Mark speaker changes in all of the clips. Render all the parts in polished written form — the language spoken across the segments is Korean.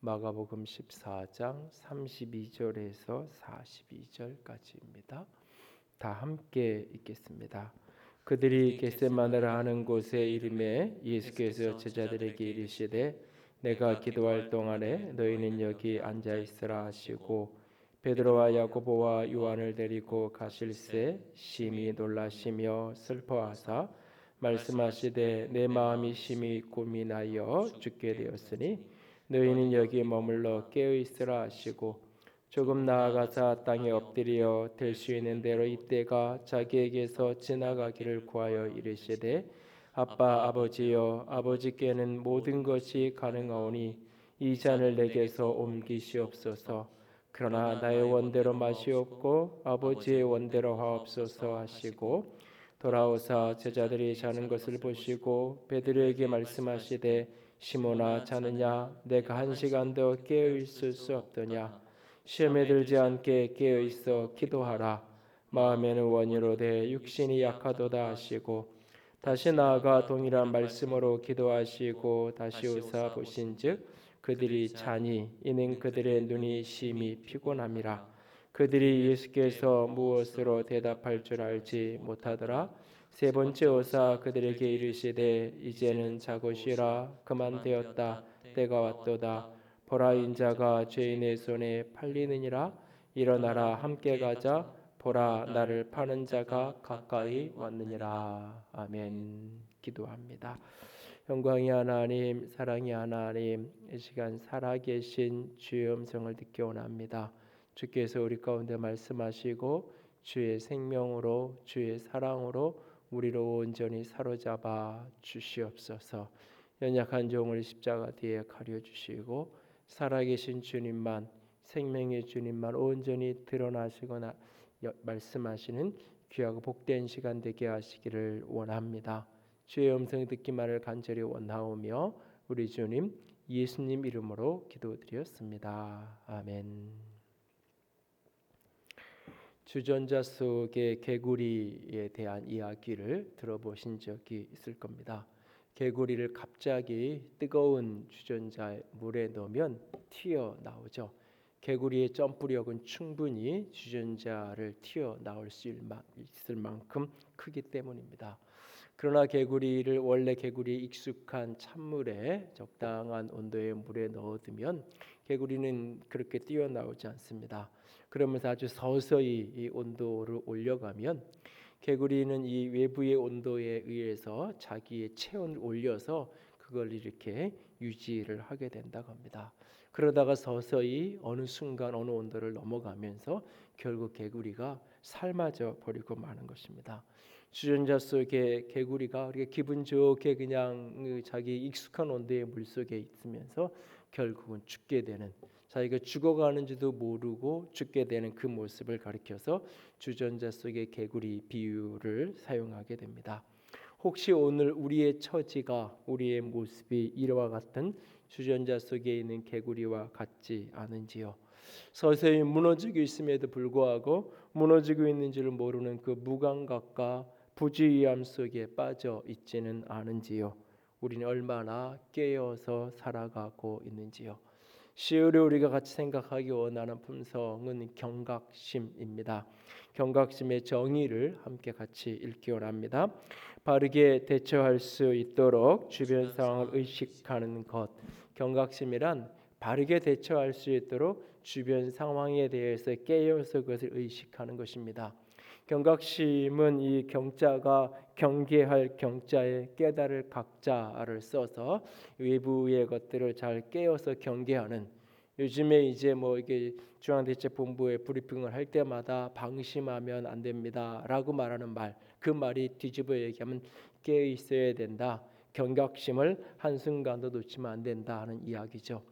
Speaker 1: 마가복음 14장 32절에서 42절까지입니다. 다 함께 읽겠습니다. 그들이 겟세마네라 하는 곳에 이르매 예수께서 제자들에게 이르시되 내가 기도할 동안에 너희는 여기 앉아 있으라 하시고 베드로와 야고보와 요한을 데리고 가실새 심히 놀라시며 슬퍼하사 말씀하시되 내 마음이 심히 고민하여 죽게 되었으니 너희는 여기 머물러 깨어 있으라 하시고 조금 나아가사 땅에 엎드려 될 수 있는 대로 이때가 자기에게서 지나가기를 구하여 이르시되 아빠 아버지여 아버지께는 모든 것이 가능하오니 이 잔을 내게서 옮기시옵소서. 그러나 나의 원대로 마시옵고 아버지의 원대로 하옵소서 하시고 돌아오사 제자들이 자는 것을 보시고 베드로에게 말씀하시되 시몬아 자느냐 내가 1시간 더 깨어 있을 수 없더냐 시험에 들지 않게 깨어 있어 기도하라. 마음에는 원이로되 육신이 약하도다 하시고 다시 나아가 동일한 말씀으로 기도하시고 다시 오사 보신즉 그들이 자니 이는 그들의 눈이 심히 피곤함이라. 그들이 예수께서 무엇으로 대답할 줄 알지 못하더라. 세 번째 오사 그들에게 이르시되 이제는 자고 쉬라. 그만 되었다. 때가 왔도다. 보라 인자가 죄인의 손에 팔리느니라. 일어나라 함께 가자. 보라 나를 파는 자가 가까이 왔느니라. 아멘. 기도합니다. 영광이 하나님, 사랑이 하나님, 이 시간 살아계신 주의 음성을 듣기 원합니다. 주께서 우리 가운데 말씀하시고 주의 생명으로 주의 사랑으로 우리를 온전히 사로잡아 주시옵소서. 연약한 종을 십자가 뒤에 가려주시고 살아계신 주님만, 생명의 주님만 온전히 드러나시거나 말씀하시는 귀하고 복된 시간 되게 하시기를 원합니다. 주의 음성 듣기만을 간절히 원하오며 우리 주님 예수님 이름으로 기도드렸습니다. 아멘. 주전자 속의 개구리에 대한 이야기를 들어보신 적이 있을 겁니다. 개구리를 갑자기 뜨거운 주전자에 물에 넣으면 튀어나오죠. 개구리의 점프력은 충분히 주전자를 튀어나올 수 있을 만큼 크기 때문입니다. 그러나 개구리를 원래 개구리에 익숙한 찬물에 적당한 온도의 물에 넣어두면 개구리는 그렇게 뛰어나오지 않습니다. 그러면서 아주 서서히 이 온도를 올려가면 개구리는 이 외부의 온도에 의해서 자기의 체온을 올려서 그걸 이렇게 유지를 하게 된다고 합니다. 그러다가 서서히 어느 순간 어느 온도를 넘어가면서 결국 개구리가 삶아져 버리고 마는 것입니다. 주전자 속에 개구리가 그렇게 기분 좋게 그냥 자기 익숙한 온도의 물 속에 있으면서 결국은 죽게 되는, 자기가 죽어가는지도 모르고 죽게 되는 그 모습을 가리켜서 주전자 속의 개구리 비유를 사용하게 됩니다. 혹시 오늘 우리의 처지가, 우리의 모습이 이와 같은 주전자 속에 있는 개구리와 같지 않은지요? 서서히 무너지고 있음에도 불구하고 무너지고 있는 줄 모르는 그 무감각과 부주의함 속에 빠져 있지는 않은지요? 우리는 얼마나 깨어서 살아가고 있는지요? 시오리 우리가 같이 생각하기 원하는 품성은 경각심입니다. 경각심의 정의를 함께 같이 읽기 원합니다. 바르게 대처할 수 있도록 주변 상황을 의식하는 것. 경각심이란 바르게 대처할 수 있도록 주변 상황에 대해서 깨어서 그것을 의식하는 것입니다. 경각심은 이 경자가 경계할 경자에 깨달을 각자를 써서 외부의 것들을 잘 깨어서 경계하는, 요즘에 이제 이게 중앙대책본부에 브리핑을 할 때마다 방심하면 안 됩니다라고 말하는 말, 그 말이 뒤집어 얘기하면 깨어 있어야 된다. 경각심을 한순간도 놓치면 안 된다 하는 이야기죠.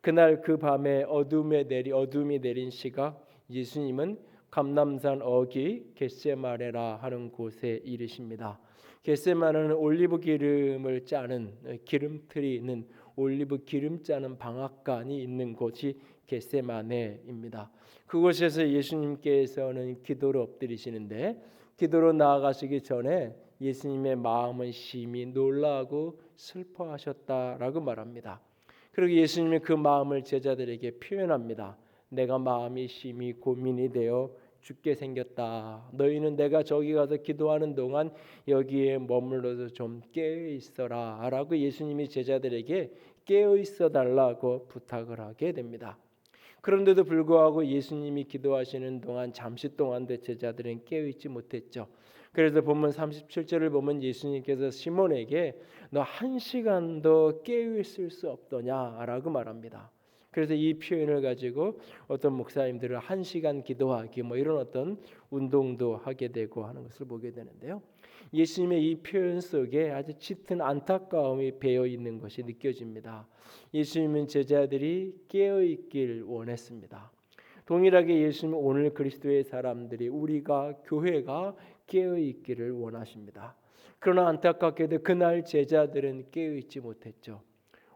Speaker 1: 그날 그 밤에 어둠이 내린 시각 예수님은 감람산 어기 겟세마네라 하는 곳에 이르십니다. 겟세마네는 올리브 기름을 짜는, 기름틀이 있는 올리브 기름 짜는 방앗간이 있는 곳이 겟세마네입니다. 그곳에서 예수님께서는 기도를 엎드리시는데 기도로 나아가시기 전에 예수님의 마음은 심히 놀라고 슬퍼하셨다라고 말합니다. 그리고 예수님이 그 마음을 제자들에게 표현합니다. 내가 마음이 심히 고민이 되어 죽게 생겼다. 너희는 내가 저기 가서 기도하는 동안 여기에 머물러서 좀 깨어 있어라 라고 예수님이 제자들에게 깨어 있어 달라고 부탁을 하게 됩니다. 그런데도 불구하고 예수님이 기도하시는 동안 잠시 동안도 제자들은 깨어 있지 못했죠. 그래서 본문 37절을 보면 예수님께서 시몬에게 너 1시간도 깨어 있을 수 없더냐라고 말합니다. 그래서 이 표현을 가지고 어떤 목사님들은 1시간 기도하기 뭐 이런 어떤 운동도 하게 되고 하는 것을 보게 되는데요. 예수님의 이 표현 속에 아주 짙은 안타까움이 배어 있는 것이 느껴집니다. 예수님은 제자들이 깨어 있길 원했습니다. 동일하게 예수님은 오늘 그리스도의 사람들이 우리가 교회가 깨어 있기를 원하십니다. 그러나 안타깝게도 그날 제자들은 깨어 있지 못했죠.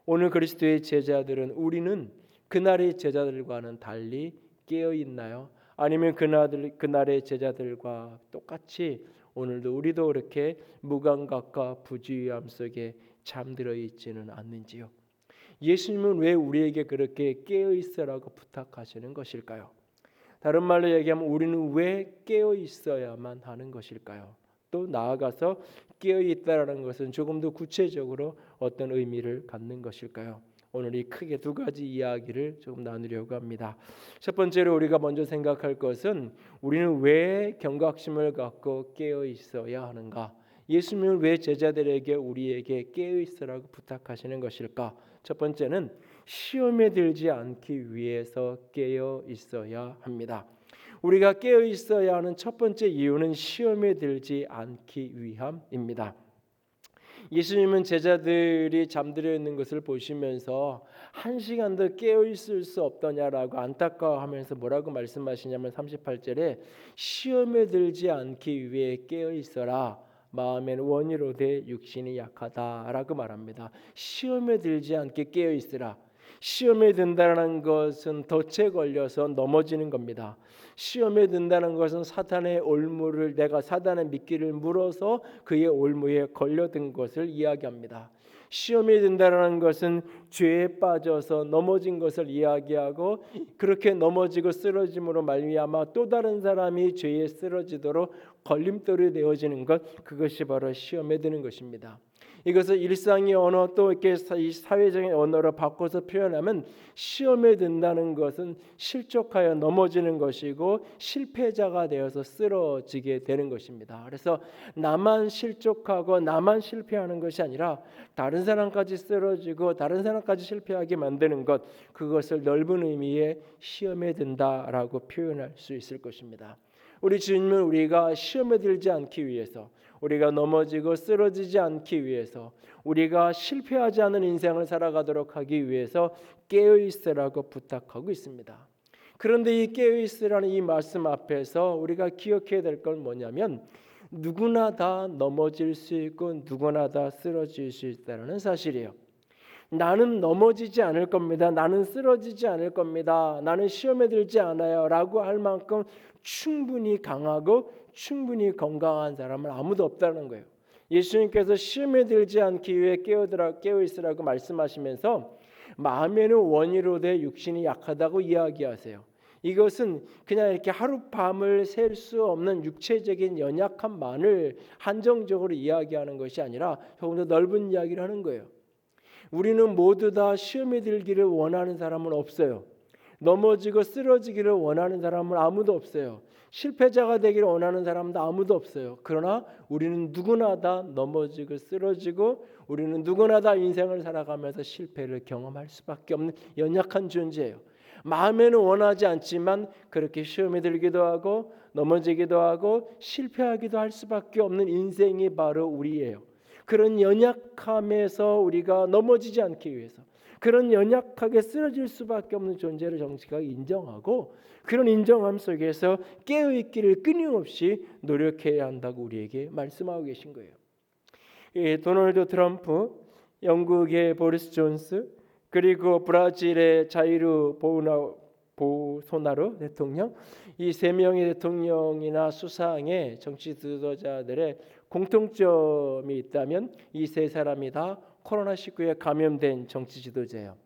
Speaker 1: 오늘 그리스도의 제자들은 우리는 그날의 제자들과는 달리 깨어 있나요? 아니면 그날의 제자들과 똑같이 오늘도 우리도 그렇게 무감각과 부주의함 속에 잠들어 있지는 않는지요? 예수님은 왜 우리에게 그렇게 깨어 있으라고 부탁하시는 것일까요? 다른 말로 얘기하면 우리는 왜 깨어 있어야만 하는 것일까요? 또 나아가서 깨어 있다라는 것은 조금 더 구체적으로 어떤 의미를 갖는 것일까요? 오늘 이 크게 두 가지 이야기를 조금 나누려고 합니다. 첫 번째로 우리가 먼저 생각할 것은 우리는 왜 경각심을 갖고 깨어 있어야 하는가? 예수님은 왜 제자들에게 우리에게 깨어 있으라고 부탁하시는 것일까? 첫 번째는 시험에 들지 않기 위해서 깨어 있어야 합니다. 우리가 깨어 있어야 하는 첫 번째 이유는 시험에 들지 않기 위함입니다. 예수님은 제자들이 잠들어 있는 것을 보시면서 1시간도 깨어 있을 수 없더냐라고 안타까워하면서 뭐라고 말씀하시냐면 38절에 시험에 들지 않기 위해 깨어 있어라. 마음에는 원이로 돼 육신이 약하다라고 말합니다. 시험에 들지 않게 깨어 있으라. 시험에 든다는 것은 덫에 걸려서 넘어지는 겁니다. 시험에 든다는 것은 사탄의 올무를 내가 사단의 미끼를 물어서 그의 올무에 걸려든 것을 이야기합니다. 시험에 든다는 것은 죄에 빠져서 넘어진 것을 이야기하고 그렇게 넘어지고 쓰러짐으로 말미암아 또 다른 사람이 죄에 쓰러지도록 걸림돌이 되어지는 것, 그것이 바로 시험에 드는 것입니다. 이것을 일상의 언어 또 이렇게 사회적인 언어로 바꿔서 표현하면 시험에 든다는 것은 실족하여 넘어지는 것이고 실패자가 되어서 쓰러지게 되는 것입니다. 그래서 나만 실족하고 나만 실패하는 것이 아니라 다른 사람까지 쓰러지고 다른 사람까지 실패하게 만드는 것, 그것을 넓은 의미의 시험에 든다라고 표현할 수 있을 것입니다. 우리 주님은 우리가 시험에 들지 않기 위해서, 우리가 넘어지고 쓰러지지 않기 위해서, 우리가 실패하지 않은 인생을 살아가도록 하기 위해서 깨어 있으라고 부탁하고 있습니다. 그런데 이 깨어 있으라는 이 말씀 앞에서 우리가 기억해야 될 건 뭐냐면 누구나 다 넘어질 수 있고 누구나 다 쓰러질 수 있다는 사실이에요. 나는 넘어지지 않을 겁니다. 나는 쓰러지지 않을 겁니다. 나는 시험에 들지 않아요 라고 할 만큼 충분히 강하고 충분히 건강한 사람은 아무도 없다는 거예요. 예수님께서 시험에 들지 않기 위해 깨어 있으라고 말씀하시면서 마음에는 원이로 돼 육신이 약하다고 이야기하세요. 이것은 그냥 이렇게 하룻밤을 셀 수 없는 육체적인 연약함만을 한정적으로 이야기하는 것이 아니라 조금 더 넓은 이야기를 하는 거예요. 우리는 모두 다 시험에 들기를 원하는 사람은 없어요. 넘어지고 쓰러지기를 원하는 사람은 아무도 없어요. 실패자가 되기를 원하는 사람도 아무도 없어요. 그러나 우리는 누구나 다 넘어지고 쓰러지고 우리는 누구나 다 인생을 살아가면서 실패를 경험할 수밖에 없는 연약한 존재예요. 마음에는 원하지 않지만 그렇게 시험에 들기도 하고 넘어지기도 하고 실패하기도 할 수밖에 없는 인생이 바로 우리예요. 그런 연약함에서 우리가 넘어지지 않기 위해서, 그런 연약하게 쓰러질 수밖에 없는 존재를 정직하게 인정하고 그런 인정함 속에서 깨어있기를 끊임없이 노력해야 한다고 우리에게 말씀하고 계신 거예요. 도널드 트럼프, 영국의 보리스 존스, 그리고 브라질의 자이르 보소나루 대통령, 이 세 명의 대통령이나 수상의 정치 지도자들의 공통점이 있다면 이 세 사람이 다 코로나19에 감염된 정치 지도자예요.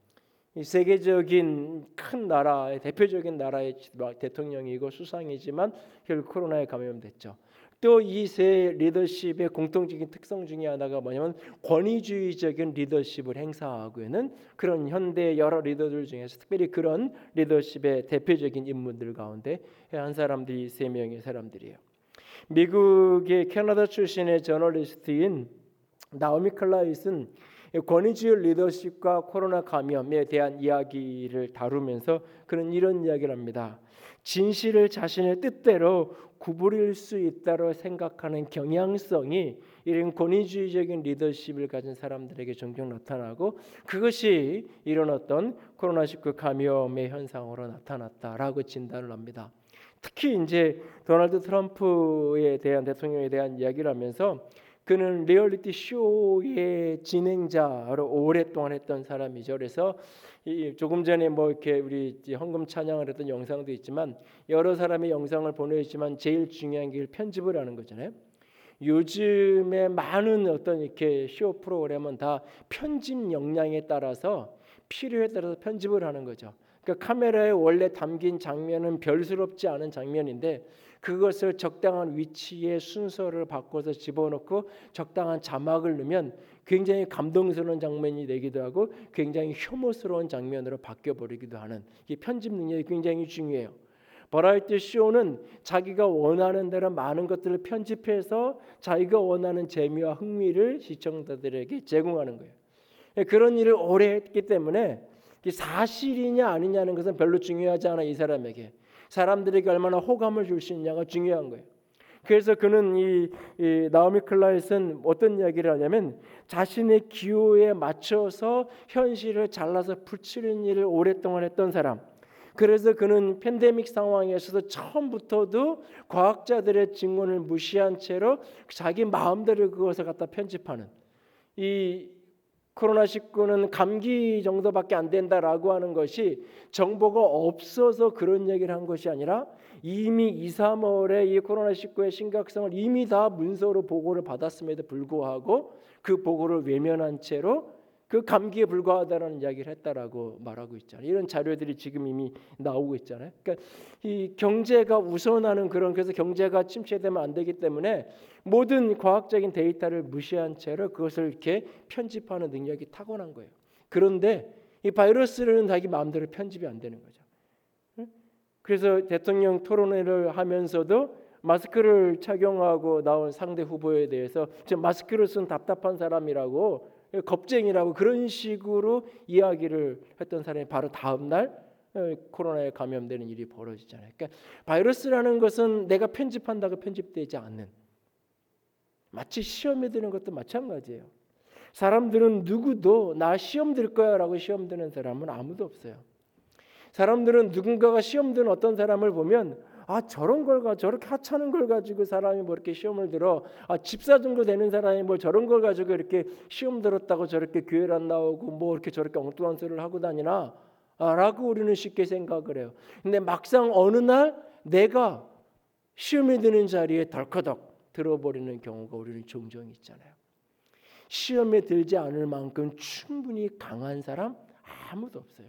Speaker 1: 이 세계적인 큰 나라의 대표적인 나라의 대통령이고 수상이지만 결국 코로나에 감염됐죠. 또 이 세 리더십의 공통적인 특성 중에 하나가 뭐냐면 권위주의적인 리더십을 행사하고 있는 그런 현대 여러 리더들 중에서 특별히 그런 리더십의 대표적인 인물들 가운데 한 사람들이 세 명의 사람들이에요. 미국의 캐나다 출신의 저널리스트인 나오미 클라이스는 권위주의 리더십과 코로나 감염에 대한 이야기를 다루면서 그는 이런 이야기를 합니다. 진실을 자신의 뜻대로 구부릴 수 있다고 생각하는 경향성이 이런 권위주의적인 리더십을 가진 사람들에게 종종 나타나고 그것이 이런 어떤 코로나19 감염의 현상으로 나타났다라고 진단을 합니다. 특히 이제 도널드 트럼프에 대한 대통령에 대한 이야기를 하면서 그는 리얼리티 쇼의 진행자로 오랫동안 했던 사람이죠. 그래서 조금 전에 뭐 이렇게 우리 헌금 찬양을 했던 영상도 있지만 여러 사람의 영상을 보내지만 제일 중요한 게 편집을 하는 거잖아요. 요즘에 많은 어떤 이렇게 쇼 프로그램은 다 편집 역량에 따라서 필요에 따라서 편집을 하는 거죠. 그러니까 카메라에 원래 담긴 장면은 별스럽지 않은 장면인데 그것을 적당한 위치에 순서를 바꿔서 집어넣고 적당한 자막을 넣으면 굉장히 감동스러운 장면이 되기도 하고 굉장히 혐오스러운 장면으로 바뀌어버리기도 하는 이 편집 능력이 굉장히 중요해요. 버라이어티 쇼는 자기가 원하는 대로 많은 것들을 편집해서 자기가 원하는 재미와 흥미를 시청자들에게 제공하는 거예요. 그런 일을 오래 했기 때문에 사실이냐 아니냐는 것은 별로 중요하지 않아. 이 사람에게 사람들에게 얼마나 호감을 줄 수 있냐가 중요한 거예요. 그래서 그는 이 나오미 클라이스는 어떤 이야기를 하냐면 자신의 기호에 맞춰서 현실을 잘라서 붙이는 일을 오랫동안 했던 사람. 그래서 그는 팬데믹 상황에서도 처음부터도 과학자들의 증언을 무시한 채로 자기 마음대로 그것을 갖다 편집하는 이 코로나19는 감기 정도밖에 안 된다라고 하는 것이 정보가 없어서 그런 얘기를 한 것이 아니라 이미 2, 3월에 이 코로나19의 심각성을 이미 다 문서로 보고를 받았음에도 불구하고 그 보고를 외면한 채로 그 감기에 불과하다는 이야기를 했다라고 말하고 있잖아요. 이런 자료들이 지금 이미 나오고 있잖아요. 그러니까 이 경제가 우선하는 그래서 경제가 침체되면 안 되기 때문에 모든 과학적인 데이터를 무시한 채로 그것을 이렇게 편집하는 능력이 타고난 거예요. 그런데 이 바이러스는 자기 마음대로 편집이 안 되는 거죠. 그래서 대통령 토론회를 하면서도 마스크를 착용하고 나온 상대 후보에 대해서 마스크를 쓴 답답한 사람이라고 겁쟁이라고 그런 식으로 이야기를 했던 사람이 바로 다음 날 코로나에 감염되는 일이 벌어지잖아요. 그러니까 바이러스라는 것은 내가 편집한다고 편집되지 않는 마치 시험에 드는 것도 마찬가지예요. 사람들은 누구도 나 시험 들 거야라고 시험 드는 사람은 아무도 없어요. 사람들은 누군가가 시험 드는 어떤 사람을 보면 저런 걸 저렇게 하찮은 걸 가지고 사람이 뭐 이렇게 시험을 들어 집사 정도 되는 사람이 뭐 저런 걸 가지고 이렇게 시험 들었다고 저렇게 교회를 안 나오고 뭐 이렇게 저렇게 엉뚱한 소리를 하고 다니나 라고 우리는 쉽게 생각을 해요. 근데 막상 어느 날 내가 시험에 드는 자리에 덜커덕 들어버리는 경우가 우리는 종종 있잖아요. 시험에 들지 않을 만큼 충분히 강한 사람 아무도 없어요.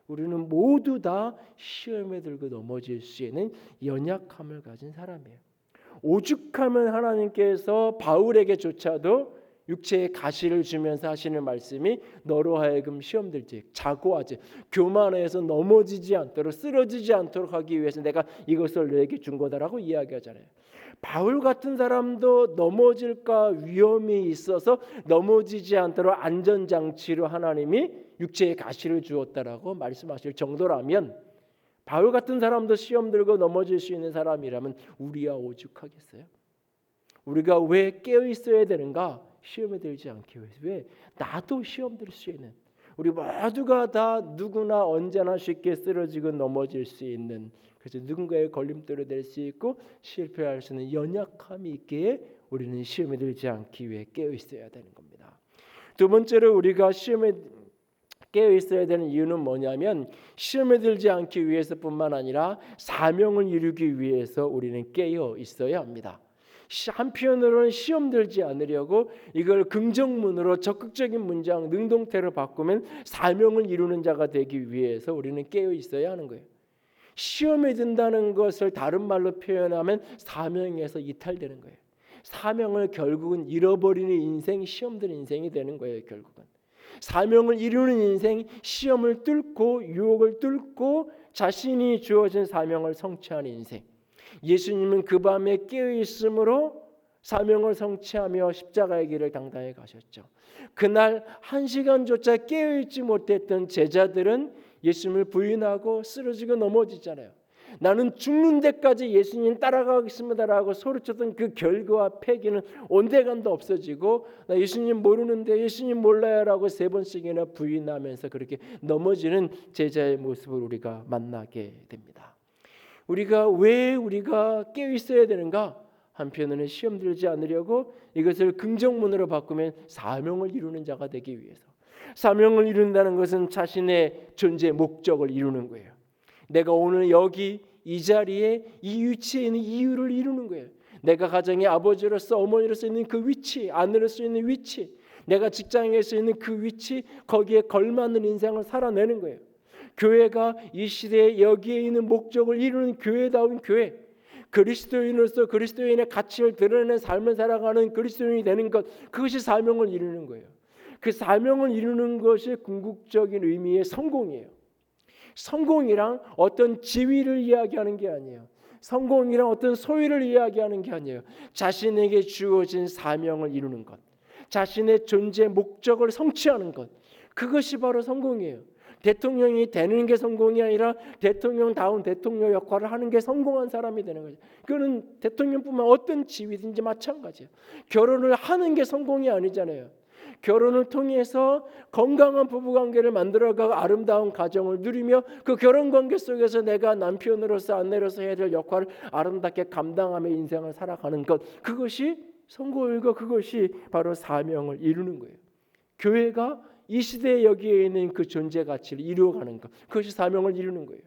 Speaker 1: 우리는 모두 다 시험에 들고 넘어질 수 있는 연약함을 가진 사람이에요. 오죽하면 하나님께서 바울에게조차도 육체의 가시를 주면서 하시는 말씀이 너로 하여금 시험 들지 자고하지 교만해서 넘어지지 않도록 쓰러지지 않도록 하기 위해서 내가 이것을 너에게 준 거다라고 이야기하잖아요. 바울 같은 사람도 넘어질까 위험이 있어서 넘어지지 않도록 안전장치로 하나님이 육체의 가시를 주었다라고 말씀하실 정도라면 바울 같은 사람도 시험 들고 넘어질 수 있는 사람이라면 우리야 오죽하겠어요? 우리가 왜 깨어 있어야 되는가? 시험에 들지 않기 위해서. 왜? 나도 시험 들 수 있는 우리 모두가 다 누구나 언제나 쉽게 쓰러지고 넘어질 수 있는 그래서 누군가의 걸림돌이 될 수 있고 실패할 수 있는 연약함이 있기에 우리는 시험에 들지 않기 위해 깨어 있어야 되는 겁니다. 두 번째로 우리가 시험에 깨어 있어야 되는 이유는 뭐냐면 시험에 들지 않기 위해서뿐만 아니라 사명을 이루기 위해서 우리는 깨어 있어야 합니다. 한편으로는 시험 들지 않으려고 이걸 긍정문으로 적극적인 문장 능동태로 바꾸면 사명을 이루는 자가 되기 위해서 우리는 깨어 있어야 하는 거예요. 시험에 든다는 것을 다른 말로 표현하면 사명에서 이탈되는 거예요. 사명을 결국은 잃어버리는 인생, 시험 드는 인생이 되는 거예요. 결국은 사명을 이루는 인생, 시험을 뚫고 유혹을 뚫고 자신이 주어진 사명을 성취하는 인생. 예수님은 그 밤에 깨어 있으므로 사명을 성취하며 십자가의 길을 당당히 가셨죠. 그날 1시간조차 깨어 있지 못했던 제자들은 예수님을 부인하고 쓰러지고 넘어지잖아요. 나는 죽는 데까지 예수님 따라가겠습니다라고 소리쳤던 그 결과와 패기는 온데간도 없어지고 나 예수님 모르는데 예수님 몰라요라고 3번씩이나 부인하면서 그렇게 넘어지는 제자의 모습을 우리가 만나게 됩니다. 왜 우리가 깨어 있어야 되는가? 한편으로는 시험 들지 않으려고 이것을 긍정문으로 바꾸면 사명을 이루는 자가 되기 위해서. 사명을 이룬다는 것은 자신의 존재 목적을 이루는 거예요. 내가 오늘 여기 이 자리에 이 위치에 있는 이유를 이루는 거예요. 내가 가정의 아버지로서 어머니로서 있는 그 위치, 아내로서 있는 위치, 내가 직장에서 있는 그 위치, 거기에 걸맞는 인생을 살아내는 거예요. 교회가 이 시대에 여기에 있는 목적을 이루는 교회다운 교회, 그리스도인으로서 그리스도인의 가치를 드러내는 삶을 살아가는 그리스도인이 되는 것, 그것이 사명을 이루는 거예요. 그 사명을 이루는 것이 궁극적인 의미의 성공이에요. 성공이란 어떤 지위를 이야기하는 게 아니에요. 성공이란 어떤 소유를 이야기하는 게 아니에요. 자신에게 주어진 사명을 이루는 것, 자신의 존재 목적을 성취하는 것, 그것이 바로 성공이에요. 대통령이 되는 게 성공이 아니라 대통령다운 대통령 역할을 하는 게 성공한 사람이 되는 거죠. 그거는 대통령뿐만 어떤 지위든지 마찬가지예요. 결혼을 하는 게 성공이 아니잖아요. 결혼을 통해서 건강한 부부관계를 만들어가고 아름다운 가정을 누리며 그 결혼관계 속에서 내가 남편으로서 아내로서 해야 될 역할을 아름답게 감당하며 인생을 살아가는 것, 그것이 성공이고 그것이 바로 사명을 이루는 거예요. 교회가 이 시대에 여기에 있는 그 존재 가치를 이루어가는 것, 그것이 사명을 이루는 거예요.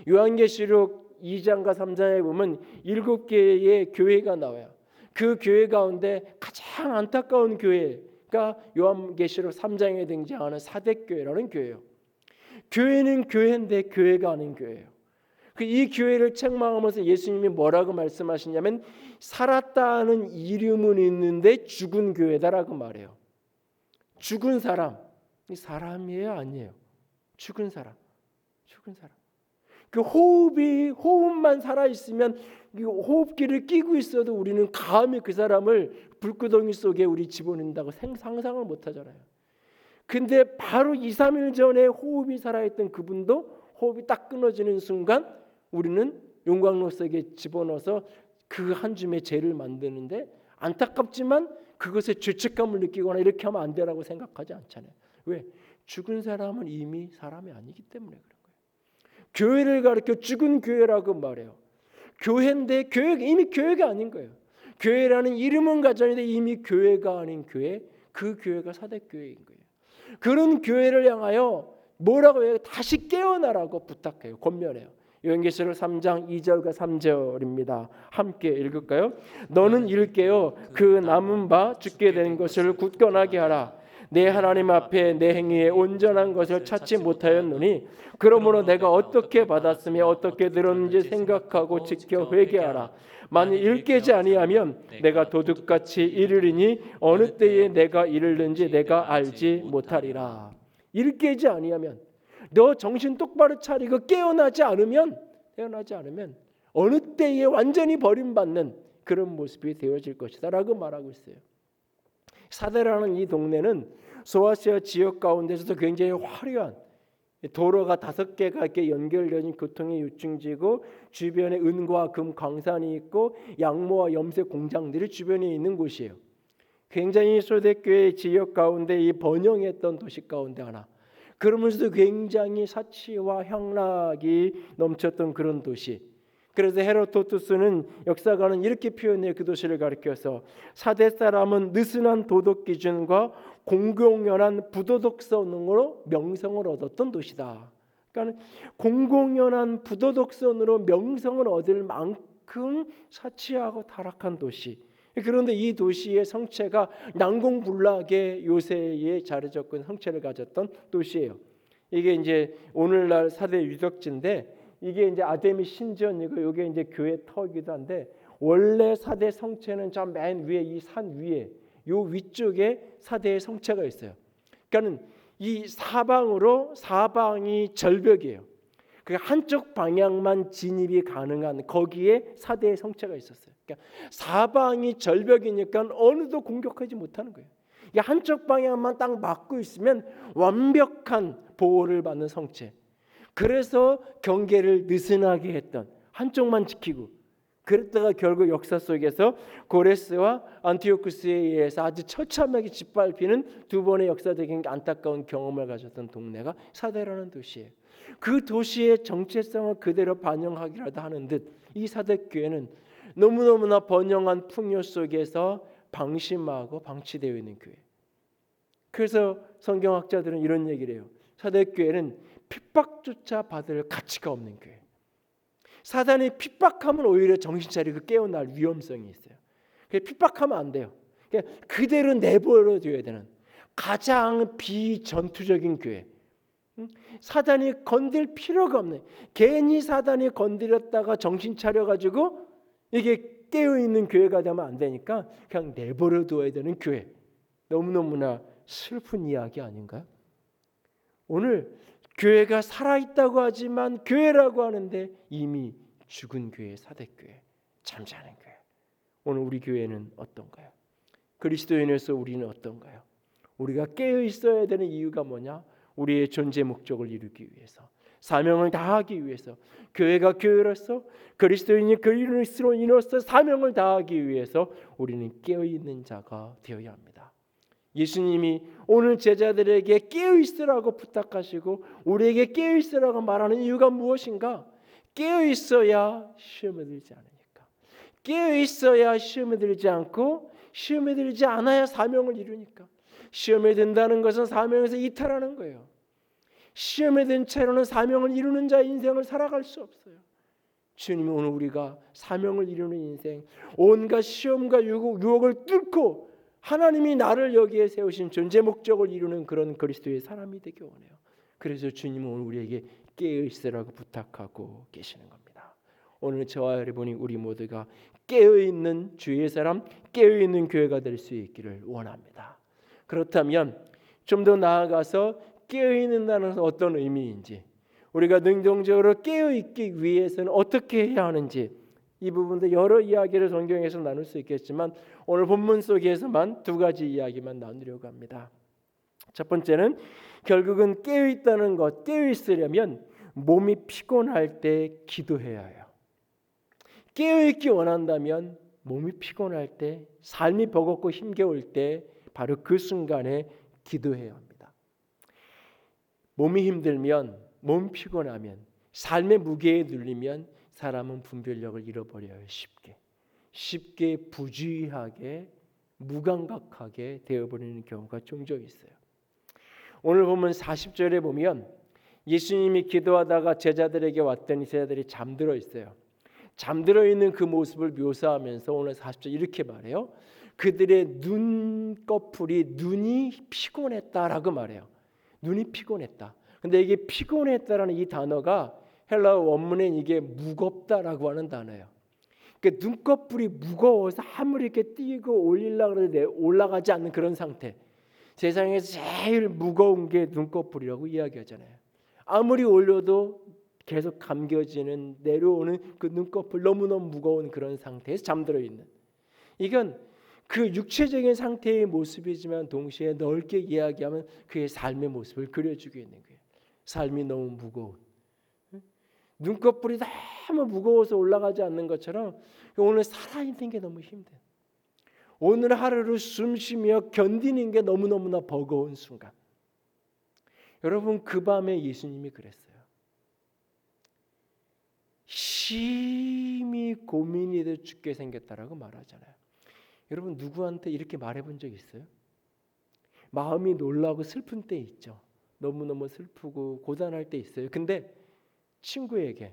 Speaker 1: 요한계시록 2장과 3장에 보면 7개의 교회가 나와요. 그 교회 가운데 가장 안타까운 교회가 요한계시록 3장에 등장하는 사대교회라는 교회예요. 교회는 교회인데 교회가 아닌 교회예요. 이 교회를 책망하면서 예수님이 뭐라고 말씀하시냐면 살았다는 이름은 있는데 죽은 교회다라고 말해요. 죽은 사람, 이 사람이에요, 아니에요? 죽은 사람, 죽은 사람. 그 호흡만 살아 있으면 호흡기를 끼고 있어도 우리는 감히 그 사람을 불구덩이 속에 우리 집어넣는다고 상상을 못 하잖아요. 근데 바로 2, 3일 전에 호흡이 살아있던 그분도 호흡이 딱 끊어지는 순간 우리는 용광로 속에 집어넣어서 그 한 줌의 죄를 만드는데 안타깝지만 그것에 죄책감을 느끼거나 이렇게 하면 안 되라고 생각하지 않잖아요. 왜? 죽은 사람은 이미 사람이 아니기 때문에 그런 거예요. 교회를 가르쳐 죽은 교회라고 말해요. 교회인데 교회가 이미 교회가 아닌 거예요. 교회라는 이름은 가졌는데 이미 교회가 아닌 교회, 그 교회가 사대교회인 거예요. 그런 교회를 향하여 뭐라고 해요? 다시 깨어나라고 부탁해요. 권면해요. 요한계시록 3장 2절과 3절입니다. 함께 읽을까요? 너는 일깨어 그 남은 바 죽게 된 것을 굳건하게 하라. 내 하나님 앞에 내 행위에 온전한 것을 찾지 못하였노니 그러므로 내가 어떻게 받았으며 어떻게 들었는지 생각하고 지켜 회개하라. 만일 일깨지 아니하면 내가 도둑같이 이르리니 어느 때에 내가 이르는지 내가 알지 못하리라. 일깨지 아니하면, 너 정신 똑바로 차리고 깨어나지 않으면 어느 때에 완전히 버림받는 그런 모습이 되어질 것이다 라고 말하고 있어요. 사대라는 이 동네는 소아시아 지역 가운데서도 굉장히 화려한 도로가 5개가 이렇게 연결되는 교통의 요충지고 주변에 은과 금 광산이 있고 양모와 염색 공장들이 주변에 있는 곳이에요. 굉장히 소대교회 지역 가운데 이 번영했던 도시 가운데 하나. 그러면서도 굉장히 사치와 향락이 넘쳤던 그런 도시. 그래서 헤로도투스는 역사가는 이렇게 표현해요. 그 도시를 가리켜서 사대 사람은 느슨한 도덕 기준과 공공연한 부도덕성으로 명성을 얻었던 도시다. 그러니까 공공연한 부도덕성으로 명성을 얻을 사치하고 타락한 도시. 그런데 이 도시의 성체가 난공불락의 요새에 자리잡고 성체를 가졌던 도시예요. 이게 이제 오늘날 4대 유적지인데 이게 이제 아데미 신전이고 이게 이제 교회 터이기도 한데 원래 4대 성체는 저 맨 위에 이 산 위에 요 위쪽에 4대의 성체가 있어요. 그러니까는 이 사방이 절벽이에요. 그 한쪽 방향만 진입이 가능한 거기에 4대의 성체가 있었어요. 그러니까 사방이 절벽이니까 어느도 공격하지 못하는 거예요. 이게 한쪽 방향만 딱 막고 있으면 완벽한 보호를 받는 성체. 그래서 경계를 느슨하게 했던 한쪽만 지키고 그랬다가 결국 역사 속에서 고레스와 안티오쿠스에 의해서 아주 처참하게 짓밟히는 두 번의 역사적인 안타까운 경험을 가졌던 동네가 사대라는 도시예요. 그 도시의 정체성을 그대로 반영하기라도 하는 듯 이 사대교회는 너무너무나 번영한 풍요 속에서 방심하고 방치되어 있는 교회. 그래서 성경학자들은 이런 얘기를 해요. 사대교회는 핍박조차 받을 가치가 없는 교회. 사단이 핍박하면 오히려 정신 차리고 깨어날 위험성이 있어요. 핍박하면 안 돼요. 그대로 내버려 둬야 되는 가장 비전투적인 교회. 사단이 건들 필요가 없네. 괜히 사단이 건드렸다가 정신 차려가지고 이게 깨어있는 교회가 되면 안 되니까 그냥 내버려 둬야 되는 교회. 너무너무나 슬픈 이야기 아닌가요? 오늘 교회가 살아있다고 하지만 교회라고 하는데 이미 죽은 교회, 사대교회, 잠자는 교회. 오늘 우리 교회는 어떤가요? 그리스도인으로서 우리는 어떤가요? 우리가 깨어 있어야 되는 이유가 뭐냐? 우리의 존재 목적을 이루기 위해서, 사명을 다하기 위해서, 교회가 교회로서, 그리스도인이 그리스도인으로서 사명을 다하기 위해서 우리는 깨어 있는 자가 되어야 합니다. 예수님이 오늘 제자들에게 깨어 있으라고 부탁하시고 우리에게 깨어 있으라고 말하는 이유가 무엇인가? 깨어 있어야 시험에 들지 않으니까. 깨어 있어야 시험에 들지 않고 시험에 들지 않아야 사명을 이루니까. 시험에 든다는 것은 사명에서 이탈하는 거예요. 시험에 든 채로는 사명을 이루는 자의 인생을 살아갈 수 없어요. 주님이 오늘 우리가 사명을 이루는 인생, 온갖 시험과 유혹을 뚫고 하나님이 나를 여기에 세우신 존재 목적을 이루는 그런 그리스도의 사람이 되기 원해요. 그래서 주님은 오늘 우리에게 깨어 있으라고 부탁하고 계시는 겁니다. 오늘 저와 여러분이 우리 모두가 깨어 있는 주의 사람, 깨어 있는 교회가 될 수 있기를 원합니다. 그렇다면 좀 더 나아가서 깨어 있는다는 것은 어떤 의미인지, 우리가 능동적으로 깨어 있기 위해서는 어떻게 해야 하는지, 이 부분도 여러 이야기를 성경에서 나눌 수 있겠지만 오늘 본문 속에서만 두 가지 이야기만 나누려고 합니다. 첫 번째는 결국은 깨어 있다는 것, 깨어 있으려면 몸이 피곤할 때 기도해야 해요. 깨어 있기 원한다면 몸이 피곤할 때, 삶이 버겁고 힘겨울 때 바로 그 순간에 기도해야 합니다. 몸이 힘들면, 몸이 피곤하면, 삶의 무게에 눌리면 사람은 분별력을 잃어버려요. 쉽게 부주의하게, 무감각하게 되어버리는 경우가 종종 있어요. 오늘 보면 40절에 보면 예수님이 기도하다가 제자들에게 왔더니 제자들이 잠들어 있어요. 잠들어 있는 그 모습을 묘사하면서 오늘 40절 이렇게 말해요. 그들의 눈꺼풀이, 눈이 피곤했다라고 말해요. 눈이 피곤했다. 근데 이게 피곤했다라는 이 단어가 헬라어 원문엔 이게 무겁다라고 하는 단어예요. 그러니까 눈꺼풀이 무거워서 아무리 이렇게 뛰고 올리려고 해도 올라가지 않는 그런 상태. 세상에서 제일 무거운 게 눈꺼풀이라고 이야기하잖아요. 아무리 올려도 계속 감겨지는, 내려오는 그 눈꺼풀, 너무너무 무거운 그런 상태에서 잠들어 있는. 이건 그 육체적인 상태의 모습이지만 동시에 넓게 이야기하면 그의 삶의 모습을 그려주고 있는 거예요. 삶이 너무 무거운, 눈꺼풀이 너무 무거워서 올라가지 않는 것처럼 오늘 살아있는 게 너무 힘든, 오늘 하루를 숨쉬며 견디는 게 너무너무나 버거운 순간. 여러분, 그 밤에 예수님이 그랬어요. 심히 고민이 돼 죽게 생겼다라고 말하잖아요. 여러분, 누구한테 이렇게 말해본 적 있어요? 마음이 놀라고 슬픈 때 있죠. 너무너무 슬프고 고단할 때 있어요. 근데 친구에게,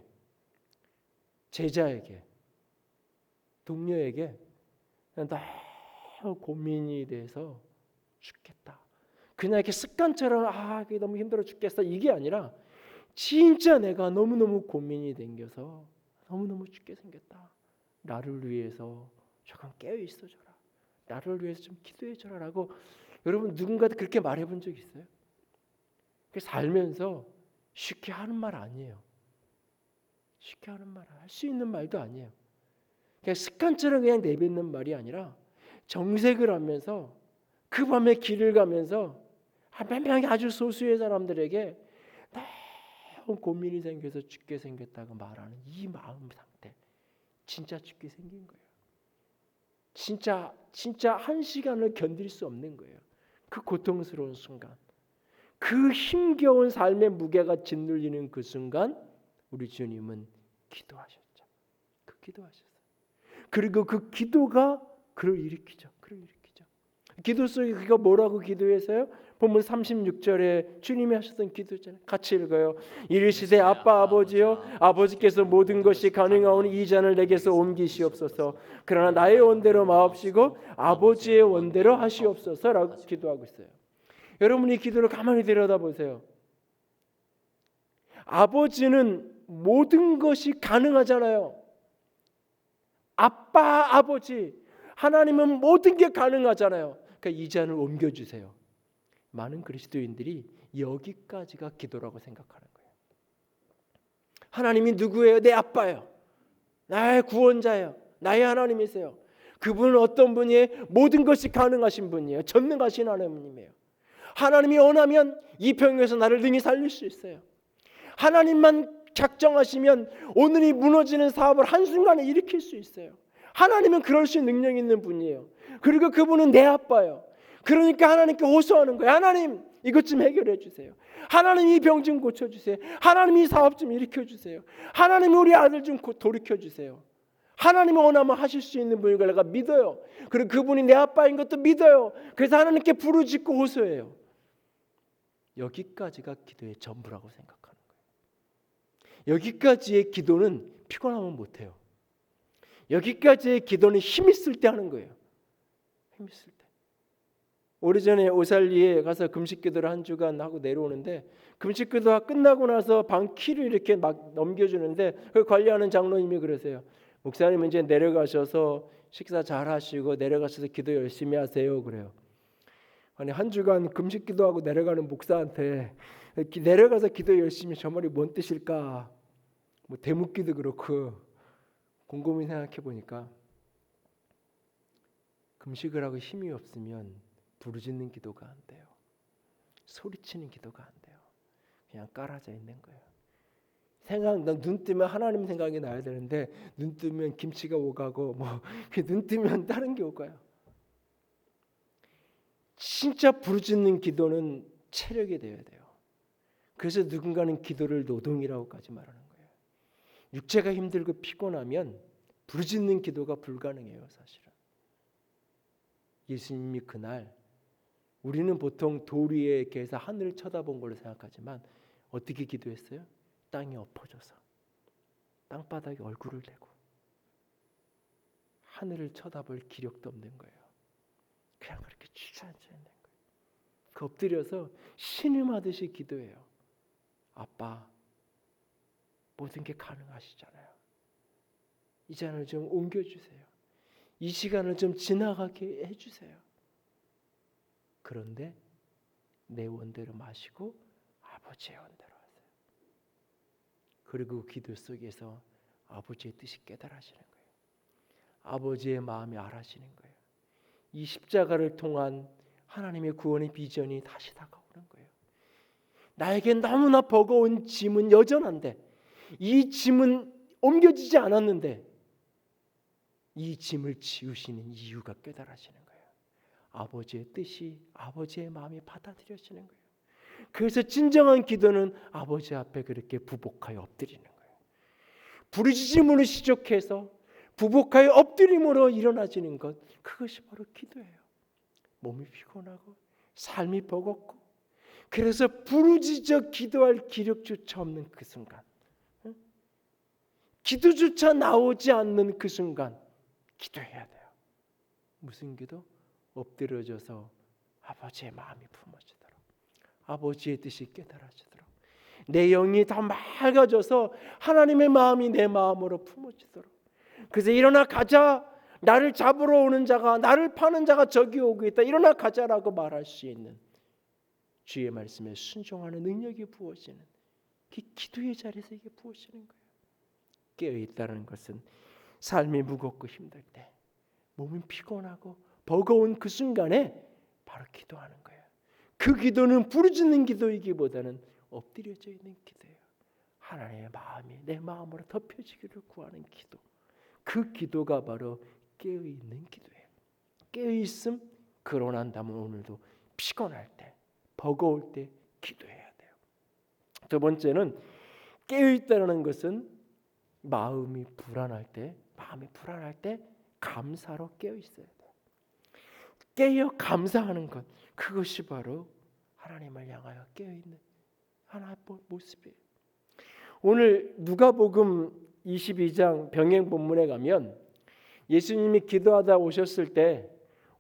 Speaker 1: 제자에게, 동료에게 너무 고민이 돼서 죽겠다. 그냥 이렇게 습관처럼 그게 너무 힘들어 죽겠어 이게 아니라 진짜 내가 너무너무 고민이 생겨서 너무너무 죽게 생겼다. 나를 위해서 조금 깨어 있어줘라. 나를 위해서 좀 기도해줘라 라고 여러분 누군가한테 그렇게 말해본 적 있어요? 살면서 쉽게 하는 말 아니에요. 쉽게 하는 말, 할 수 있는 말도 아니에요. 그냥 습관처럼 그냥 내뱉는 말이 아니라 정색을 하면서 그 밤에 길을 가면서 몇 명의 아주 소수의 사람들에게 너무 고민이 생겨서 죽게 생겼다고 말하는 이 마음 상태, 진짜 죽게 생긴 거예요. 진짜 한 시간을 견딜 수 없는 거예요. 그 고통스러운 순간, 그 힘겨운 삶의 무게가 짓눌리는 그 순간 우리 주님은 기도하셨죠. 그 기도하셨어요. 그리고 그 기도가 그를 일으키죠. 기도 속에 그가 뭐라고 기도해서요? 본문 36절에 주님이 하셨던 기도잖아요. 같이 읽어요. 이르시되 아빠 아버지여 아버지께서 모든 것이 가능하오니 이 잔을 내게서 옮기시옵소서. 그러나 나의 원대로 마옵시고 아버지의 원대로 하시옵소서라고 기도하고 있어요. 여러분이 기도를 가만히 들여다보세요. 아버지는 모든 것이 가능하잖아요. 아빠 아버지 하나님은 모든 게 가능하잖아요. 그러니까 이 잔을 옮겨주세요. 많은 그리스도인들이 여기까지가 기도라고 생각하는 거예요. 하나님이 누구예요? 내 아빠예요. 나의 구원자예요. 나의 하나님이세요. 그분은 어떤 분이에요? 모든 것이 가능하신 분이에요. 전능하신 하나님이에요. 하나님이 원하면 이 병에서 나를 능히 살릴 수 있어요. 하나님만 작정하시면 오늘 이 무너지는 사업을 한순간에 일으킬 수 있어요. 하나님은 그럴 수 있는 능력 있는 분이에요. 그리고 그분은 내 아빠예요. 그러니까 하나님께 호소하는 거예요. 하나님 이것 좀 해결해 주세요. 하나님 이 병 좀 고쳐주세요. 하나님 이 사업 좀 일으켜주세요. 하나님 우리 아들 좀 돌이켜주세요. 하나님이 원하면 하실 수 있는 분인 걸 내가 믿어요. 그리고 그분이 내 아빠인 것도 믿어요. 그래서 하나님께 부르짖고 호소해요. 여기까지가 기도의 전부라고 생각하는 거예요. 여기까지의 기도는 피곤하면 못해요. 여기까지의 기도는 힘 있을 때 하는 거예요. 힘 있을 때. 오래전에 오살리에 가서 금식기도를 한 주간 하고 내려오는데 금식기도가 끝나고 나서 방 키를 이렇게 막 넘겨주는데 그 관리하는 장로님이 그러세요. 목사님 이제 내려가셔서 식사 잘 하시고 내려가셔서 기도 열심히 하세요. 그래요. 아니 한 주간 금식기도하고 내려가는 목사한테 내려가서 기도 열심히 저 말이 뭔 뜻일까? 뭐 대묻기도 그렇고 곰곰이 생각해 보니까 금식을 하고 힘이 없으면 부르짖는 기도가 안 돼요. 소리치는 기도가 안 돼요. 그냥 깔아져 있는 거예요. 눈 뜨면 하나님 생각이 나야 되는데 눈 뜨면 김치가 오가고 눈 뜨면 다른 게 오가요. 진짜 부르짖는 기도는 체력이 되어야 돼요. 그래서 누군가는 기도를 노동이라고까지 말하는 거예요. 육체가 힘들고 피곤하면 부르짖는 기도가 불가능해요, 사실은. 예수님이 그날 우리는 보통 돌 위에 이렇게 해서 하늘을 쳐다본 걸로 생각하지만 어떻게 기도했어요? 땅에 엎어져서 땅바닥에 얼굴을 대고 하늘을 쳐다볼 기력도 없는 거예요. 그냥 그렇게 주저앉아 있는 거예요. 그 엎드려서 신음하듯이 기도해요. 아빠, 모든 게 가능하시잖아요. 이 잔을 좀 옮겨주세요. 이 시간을 좀 지나가게 해주세요. 그런데 내 원대로 마시고 아버지의 원대로 하세요. 그리고 기도 속에서 아버지의 뜻이 깨달아지는 거예요. 아버지의 마음이 알아지는 거예요. 이 십자가를 통한 하나님의 구원의 비전이 다시 다가오는 거예요. 나에겐 너무나 버거운 짐은 여전한데 이 짐은 옮겨지지 않았는데 이 짐을 지우시는 이유가 깨달아지는 거예요. 아버지의 뜻이 아버지의 마음이 받아들여지는 거예요. 그래서 진정한 기도는 아버지 앞에 그렇게 부복하여 엎드리는 거예요. 부르짖음으로 시작해서 부복하여 엎드림으로 일어나지는 것, 그것이 바로 기도예요. 몸이 피곤하고 삶이 버겁고 그래서 부르짖어 기도할 기력조차 없는 그 순간, 기도조차 나오지 않는 그 순간 기도해야 돼요. 무슨 기도? 엎드려져서 아버지의 마음이 품어지도록, 아버지의 뜻이 깨달아지도록, 내 영이 더 맑아져서 하나님의 마음이 내 마음으로 품어지도록. 그래서 일어나 가자, 나를 잡으러 오는 자가, 나를 파는 자가 저기 오고 있다, 일어나 가자라고 말할 수 있는 주의 말씀에 순종하는 능력이 부어지는, 그 기도의 자리에서 이게 부어지는 거예요. 깨어있다는 것은 삶이 무겁고 힘들 때, 몸이 피곤하고 버거운 그 순간에 바로 기도하는 거예요. 그 기도는 부르짖는 기도이기보다는 엎드려져 있는 기도예요. 하나님의 마음이 내 마음으로 덮여지기를 구하는 기도. 그 기도가 바로 깨어있는 기도예요. 깨어있음, 그러고 난 다음에 오늘도 피곤할 때, 버거울 때 기도해야 돼요. 두 번째는 깨어있다는 것은 마음이 불안할 때 감사로 깨어있어야 돼요. 깨어 감사하는 것, 그것이 바로 하나님을 향하여 깨어있는 하나의 모습이에요. 오늘 누가복음 22장 병행 본문에 가면 예수님이 기도하다 오셨을 때,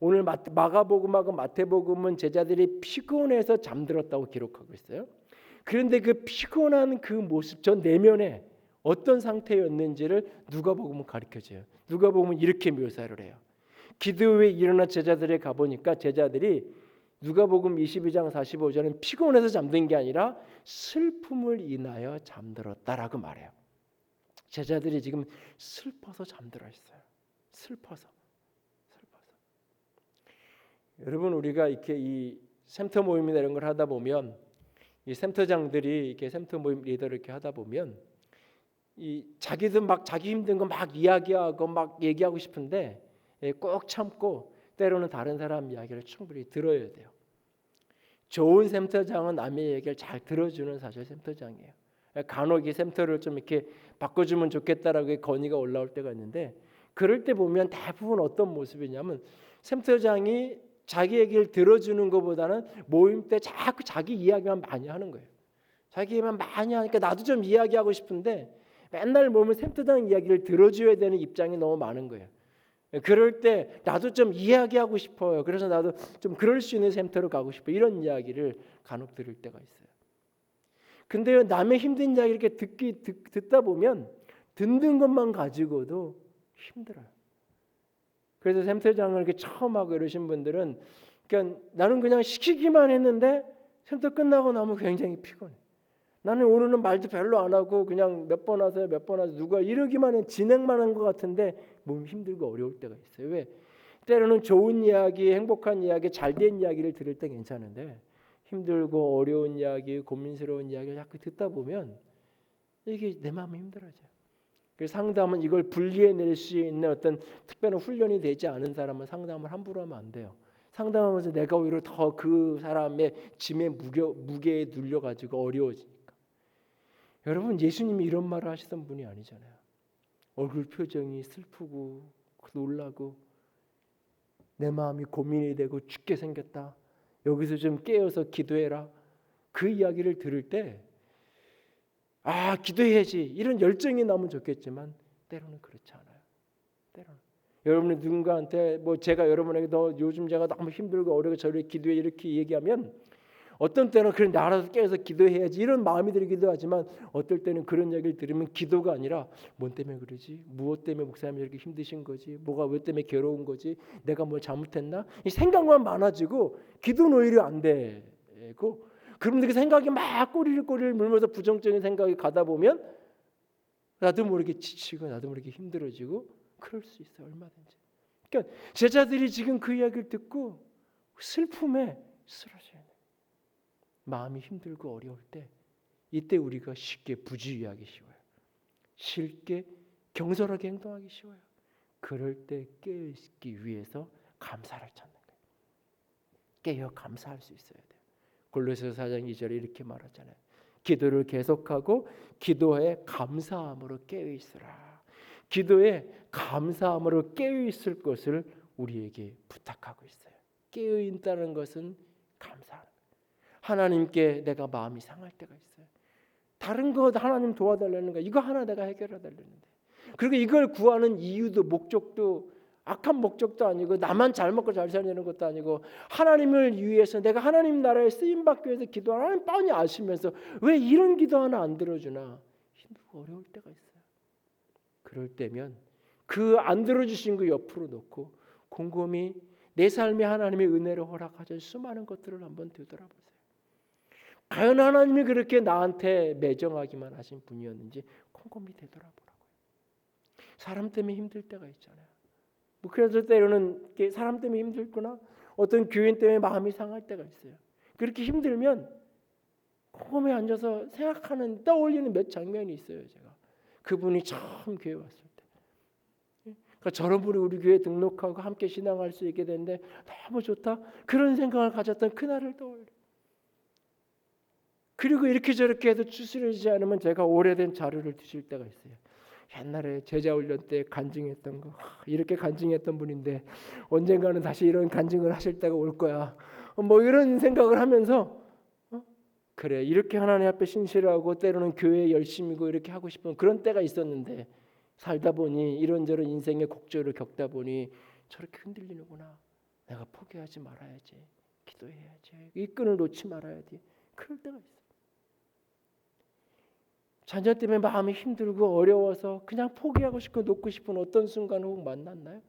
Speaker 1: 오늘 마가복음하고 마태복음은 제자들이 피곤해서 잠들었다고 기록하고 있어요. 그런데 그 피곤한 그 모습, 전 내면에 어떤 상태였는지를 누가복음은 가르쳐줘요. 누가복음은 이렇게 묘사를 해요. 기도 후에 일어나 제자들에 가보니까 제자들이 누가복음 22장 45절은 피곤해서 잠든 게 아니라 슬픔을 인하여 잠들었다라고 말해요. 제자들이 지금 슬퍼서 잠들어 있어요. 슬퍼서. 여러분, 우리가 이렇게 이 샘터 모임이나 이런 걸 하다 보면, 이 샘터장들이 이렇게 샘터 모임 리더를 이렇게 하다 보면, 이 자기도 막 자기 힘든 거 막 이야기하고 막 얘기하고 싶은데 꼭 참고 때로는 다른 사람 이야기를 충분히 들어야 돼요. 좋은 샘터장은 남의 얘기를 잘 들어주는 사실 샘터장이에요. 간혹 이 샘터를 좀 이렇게 바꿔주면 좋겠다라고 건의가 올라올 때가 있는데, 그럴 때 보면 대부분 어떤 모습이냐면 샘터장이 자기 얘기를 들어주는 것보다는 모임 때 자꾸 자기 이야기만 많이 하는 거예요. 자기 얘기만 많이 하니까 나도 좀 이야기하고 싶은데 맨날 모이면 샘터장 이야기를 들어줘야 되는 입장이 너무 많은 거예요. 그럴 때 나도 좀 이야기하고 싶어요. 그래서 나도 좀 그럴 수 있는 샘터로 가고 싶어. 이런 이야기를 간혹 들을 때가 있어요. 근데 남의 힘든 이야기 이렇게 듣다 보면 듣는 것만 가지고도 힘들어요. 그래서 샘터장을 이렇게 처음 하고 이러신 분들은, 그러니까 나는 그냥 시키기만 했는데 샘터 끝나고 나면 굉장히 피곤해. 나는 오늘은 말도 별로 안 하고 그냥 몇 번 하세요, 누가 이러기만 해, 진행만 한 것 같은데 몸이 힘들고 어려울 때가 있어요. 왜? 때로는 좋은 이야기, 행복한 이야기, 잘된 이야기를 들을 때 괜찮은데 힘들고 어려운 이야기, 고민스러운 이야기를 자꾸 듣다 보면 이게 내 마음이 힘들어져요. 그래서 상담은 이걸 분리해낼 수 있는 어떤 특별한 훈련이 되지 않은 사람은 상담을 함부로 하면 안 돼요. 상담하면서 내가 오히려 더 그 사람의 짐의 무게에 눌려가지고 어려워지니까. 여러분, 예수님이 이런 말을 하시던 분이 아니잖아요. 얼굴 표정이 슬프고 놀라고 내 마음이 고민이 되고 죽게 생겼다, 여기서 좀 깨어서 기도해라, 그 이야기를 들을 때 기도해야지 이런 열정이 나면 좋겠지만 때로는 그렇지 않아요. 때로는 여러분이 누군가한테 제가 여러분에게 너 요즘 제가 너무 힘들고 어려워 저를 기도해 이렇게 얘기하면 어떤 때는 그래 나라도 깨어서 기도해야지 이런 마음이 들기도 하지만, 어떨 때는 그런 이야기를 들으면 기도가 아니라 뭔 때문에 그러지? 무엇 때문에 목사님이 이렇게 힘드신 거지? 뭐가 왜 때문에 괴로운 거지? 내가 뭘 잘못했나? 이 생각만 많아지고 기도는 오히려 안 되고, 그런데 그 생각이 막 꼬리를 물면서 부정적인 생각이 가다 보면 나도 모르게 지치고 나도 모르게 힘들어지고 그럴 수 있어요. 얼마든지. 그러니까 제자들이 지금 그 이야기를 듣고 슬픔에 쓰러져요. 마음이 힘들고 어려울 때 이때 우리가 쉽게 부주의하기 쉬워요. 쉽게 경솔하게 행동하기 쉬워요. 그럴 때 깨어있기 위해서 감사를 찾는 거예요. 깨어 감사할 수 있어야 돼요. 골로새서 4장 2절에 이렇게 말하잖아요. 기도를 계속하고 기도에 감사함으로 깨어있으라. 기도에 감사함으로 깨어있을 것을 우리에게 부탁하고 있어요. 깨어있다는 것은 감사하는 거예요. 하나님께 내가 마음이 상할 때가 있어요. 다른 거 하나님 도와달라는 거 이거 하나 내가 해결해달라는데, 그리고 이걸 구하는 이유도 목적도 악한 목적도 아니고 나만 잘 먹고 잘 살려는 것도 아니고 하나님을 위해서 내가 하나님 나라에 쓰임받기 위해서 기도하는 하나님 뻔히 아시면서 왜 이런 기도 하나 안 들어주나 힘들고 어려울 때가 있어요. 그럴 때면 그 안 들어주신 거 옆으로 놓고 곰곰이 내 삶에 하나님의 은혜를 허락하신 수많은 것들을 한번 되돌아보세요. 과연 하나님이 그렇게 나한테 매정하기만 하신 분이었는지 곰곰이 되돌아보라고요. 사람 때문에 힘들 때가 있잖아요. 뭐 그래서 때로는 사람 때문에 힘들거나 어떤 교인 때문에 마음이 상할 때가 있어요. 그렇게 힘들면 곰곰이 앉아서 생각하는 떠올리는 몇 장면이 있어요. 제가 그분이 처음 교회 왔을 때 그러니까 저런 분이 우리 교회에 등록하고 함께 신앙할 수 있게 됐는데 너무 좋다. 그런 생각을 가졌던 그날을 떠올려. 그리고 이렇게 저렇게 해도 추스려지지 않으면 제가 오래된 자료를 드실 때가 있어요. 옛날에 제자훈련 때 간증했던 거 이렇게 간증했던 분인데 언젠가는 다시 이런 간증을 하실 때가 올 거야. 뭐 이런 생각을 하면서 그래 이렇게 하나님 앞에 신실하고 때로는 교회에 열심이고 이렇게 하고 싶은 그런 때가 있었는데 살다 보니 이런저런 인생의 곡절을 겪다 보니 저렇게 흔들리는구나. 내가 포기하지 말아야지. 기도해야지. 이 끈을 놓지 말아야지. 그럴 때가 있어. 자녀 때문에 마음이 힘들고 어려워서 그냥 포기하고 싶고 놓고 싶은 어떤 순간을 혹 만났나요?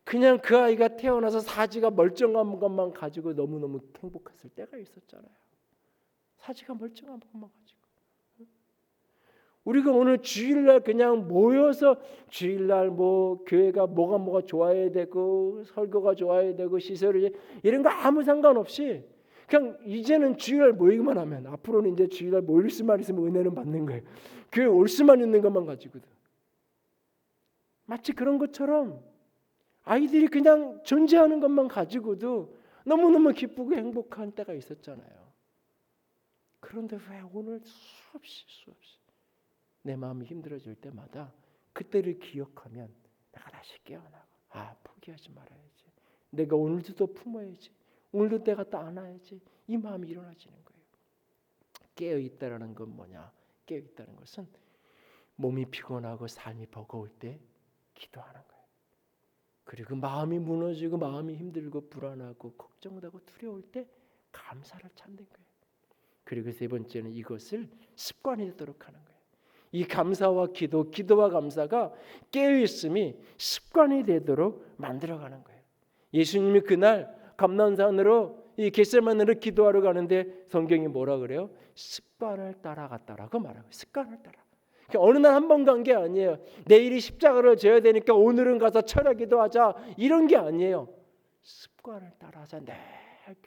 Speaker 1: 그냥 그 아이가 태어나서 사지가 멀쩡한 것만 가지고 너무너무 행복했을 때가 있었잖아요. 사지가 멀쩡한 것만 가지고. 우리가 오늘 주일날 그냥 모여서 주일날 뭐 교회가 뭐가 좋아야 되고 설교가 좋아야 되고 시설이 이런 거 아무 상관없이 그냥 이제는 주일날 모이기만 하면 앞으로는 이제 주일날 모일 수만 있으면 은혜는 받는 거예요. 교회 올 수만 있는 것만 가지거든. 마치 그런 것처럼 아이들이 그냥 존재하는 것만 가지고도 너무너무 기쁘고 행복한 때가 있었잖아요. 그런데 왜 오늘 수없이 내 마음이 힘들어질 때마다 그때를 기억하면 내가 다시 깨어나고 포기하지 말아야지. 내가 오늘도 또 품어야지. 오늘도 내가 또 안아야지. 이 마음이 일어나지는 거예요. 깨어있다라는 건 뭐냐? 깨어있다는 것은 몸이 피곤하고 삶이 버거울 때 기도하는 거예요. 그리고 마음이 무너지고 마음이 힘들고 불안하고 걱정되고 두려울 때 감사를 찾는 거예요. 그리고 세 번째는 이것을 습관이 되도록 하는 거예요. 이 감사와 기도와 감사가 깨어있음이 습관이 되도록 만들어가는 거예요. 예수님이 그날 감난산으로 이 겟세마네로 기도하러 가는데 성경이 뭐라 그래요? 습관을 따라갔다라고 말하고 습관을 따라. 어느 날 한 번 간 게 아니에요. 내일이 십자가를 져야 되니까 오늘은 가서 철야 기도하자 이런 게 아니에요. 습관을 따라서 늘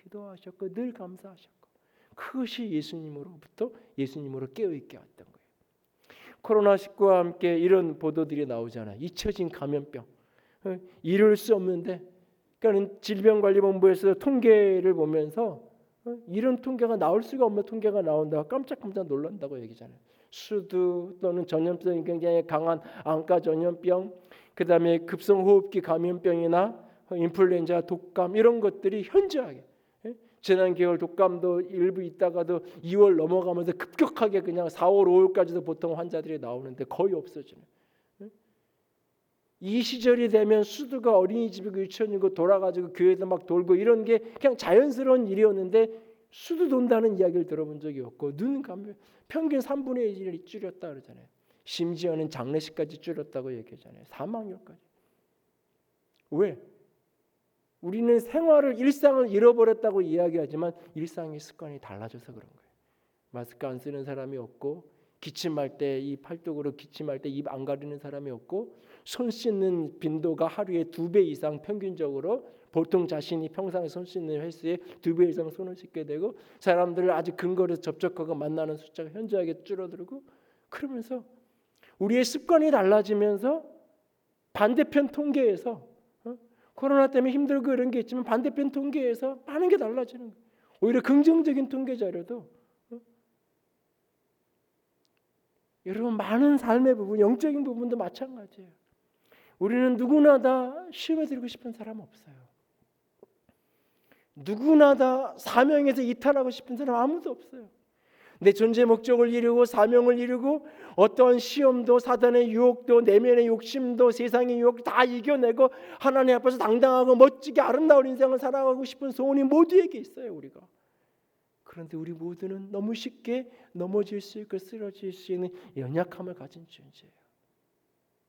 Speaker 1: 기도하셨고 늘 감사하셨고 그것이 예수님으로 깨어있게 왔던 거예요. 코로나19와 함께 이런 보도들이 나오잖아요. 잊혀진 감염병. 이룰 수 없는데 그러니까 질병관리본부에서 통계를 보면서 이런 통계가 나올 수가 없는 통계가 나온다고 깜짝깜짝 놀란다고 얘기잖아요. 수두 또는 전염성이 굉장히 강한 안과 전염병, 그다음에 급성호흡기 감염병이나 인플루엔자, 독감 이런 것들이 현저하게 지난 개월 독감도 일부 있다가도 2월 넘어가면서 급격하게 그냥 4월, 5월까지도 보통 환자들이 나오는데 거의 없어지는. 이 시절이 되면 수두가 어린이집이고 유치원이고 돌아가지고 교회도 막 돌고 이런 게 그냥 자연스러운 일이었는데 수두 돈다는 이야기를 들어본 적이 없고 눈 감면 평균 3분의 1이 줄였다 그러잖아요. 심지어는 장례식까지 줄였다고 얘기하잖아요. 사망률까지. 왜? 우리는 일상을 잃어버렸다고 이야기하지만 일상의 습관이 달라져서 그런 거예요. 마스크 안 쓰는 사람이 없고 기침할 때 이 팔뚝으로 기침할 때 입 안 가리는 사람이 없고 손 씻는 빈도가 하루에 2배 이상 평균적으로 보통 자신이 평상시 손 씻는 횟수의 2배 이상 손을 씻게 되고 사람들을 아주 근거리에서 접촉하고 만나는 숫자가 현저하게 줄어들고 그러면서 우리의 습관이 달라지면서 반대편 통계에서 코로나 때문에 힘들고 이런 게 있지만 반대편 통계에서 많은 게 달라지는 거예요. 오히려 긍정적인 통계 자료도 여러분 많은 삶의 부분, 영적인 부분도 마찬가지예요. 우리는 누구나 다 시험에 들고 싶은 사람 없어요. 누구나 다 사명에서 이탈하고 싶은 사람 아무도 없어요. 내 존재 목적을 이루고 사명을 이루고 어떠한 시험도 사단의 유혹도 내면의 욕심도 세상의 유혹 다 이겨내고 하나님 앞에서 당당하고 멋지게 아름다운 인생을 살아가고 싶은 소원이 모두에게 있어요. 우리가. 그런데 우리 모두는 너무 쉽게 넘어질 수 있고 쓰러질 수 있는 연약함을 가진 존재예요.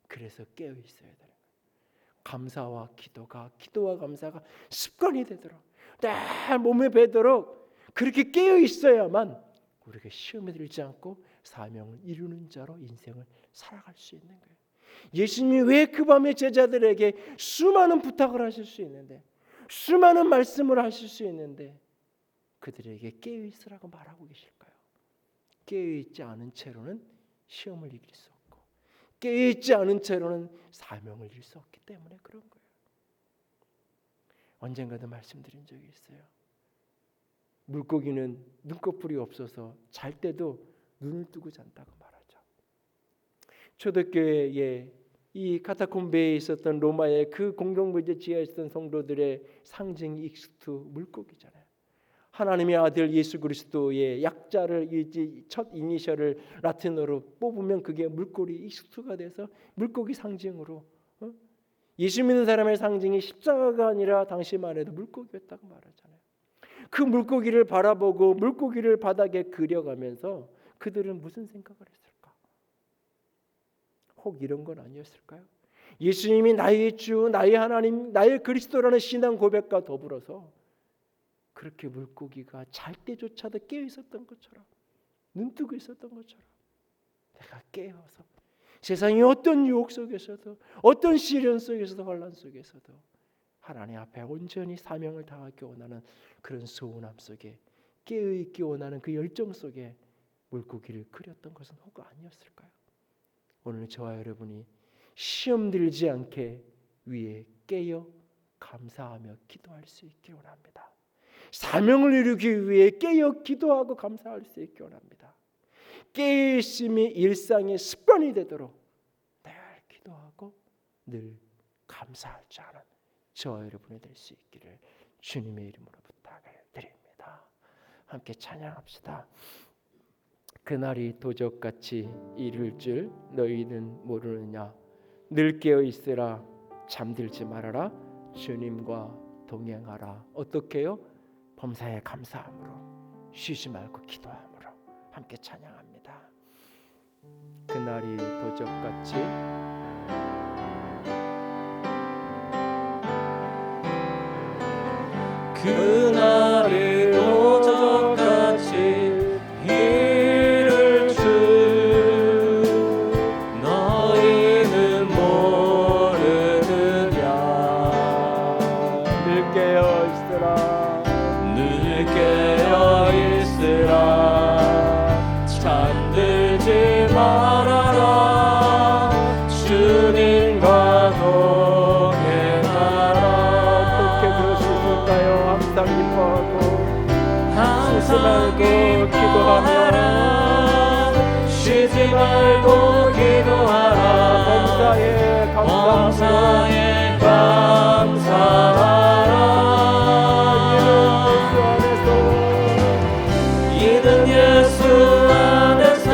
Speaker 1: 그래서 깨어 있어야 되는 거예요. 감사와 기도와 감사가 습관이 되도록 내 몸에 배도록 그렇게 깨어 있어야만 우리가 시험에 들지 않고 사명을 이루는 자로 인생을 살아갈 수 있는 거예요. 예수님이 왜 그 밤에 제자들에게 수많은 부탁을 하실 수 있는데 수많은 말씀을 하실 수 있는데 그들에게 깨어 있으라고 말하고 계실까요? 깨어 있지 않은 채로는 시험을 이길 수 없고 깨어 있지 않은 채로는 사명을 이룰 수 없기 때문에 그런 거예요. 언젠가도 말씀드린 적이 있어요. 물고기는 눈꺼풀이 없어서 잘 때도 눈을 뜨고 잔다고 말하죠. 초대교회에 이 카타콤베에 있었던 로마의 그 공동묘지 지하에 있었던 성도들의 상징이 익스투 물고기잖아요. 하나님의 아들 예수 그리스도의 약자를 첫 이니셜을 라틴어로 뽑으면 그게 물고기 익스투가 돼서 물고기 상징으로 예수 믿는 사람의 상징이 십자가가 아니라 당시만 해도 물고기였다고 말하잖아요. 그 물고기를 바라보고 물고기를 바닥에 그려가면서 그들은 무슨 생각을 했을까? 혹 이런 건 아니었을까요? 예수님이 나의 주, 나의 하나님, 나의 그리스도라는 신앙 고백과 더불어서 그렇게 물고기가 잘 때조차도 깨어 있었던 것처럼 눈뜨고 있었던 것처럼 내가 깨어서 세상의 어떤 유혹 속에서도 어떤 시련 속에서도 환난 속에서도 하나님 앞에 온전히 사명을 다하기 원하는 그런 소원함 속에 깨어있기 원하는 그 열정 속에 물고기를 그렸던 것은 혹 아니었을까요? 오늘 저와 여러분이 시험 들지 않게 위에 깨어 감사하며 기도할 수 있기 원합니다. 사명을 이루기 위해 깨어 기도하고 감사할 수 있기 원합니다. 깨어있음이 일상의 습관이 되도록 늘 기도하고 늘 감사할 줄 아는 저와 여러분이 될 수 있기를 주님의 이름으로 부탁을 드립니다. 함께 찬양합시다. 그날이 도적같이 이를 줄 너희는 모르느냐. 늘 깨어 있으라. 잠들지 말아라. 주님과 동행하라. 어떻게 해요? 범사에 감사함으로 쉬지 말고 기도함으로 함께 찬양합니다. 그날이 도적같이
Speaker 2: 그날이 도적같이 이를 줄 너희는 모르느냐.
Speaker 1: 늘 깨어 있으라.
Speaker 2: 늘 깨어 있으라. 잠들지 말아라. 주님과 동행하라.
Speaker 1: 어떻게 그럴 수 있을까요? 항상 기뻐하고 쉬지 말고 기도하라.
Speaker 2: 쉬지 말고 기도하라. 범사에 감사하라. 이는 예수 안에서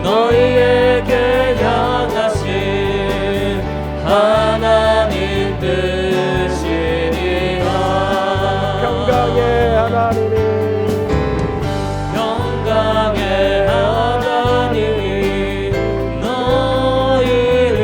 Speaker 2: 너희에게 향하신 하나님 뜻이니라.
Speaker 1: 평강의 하나님이 너희를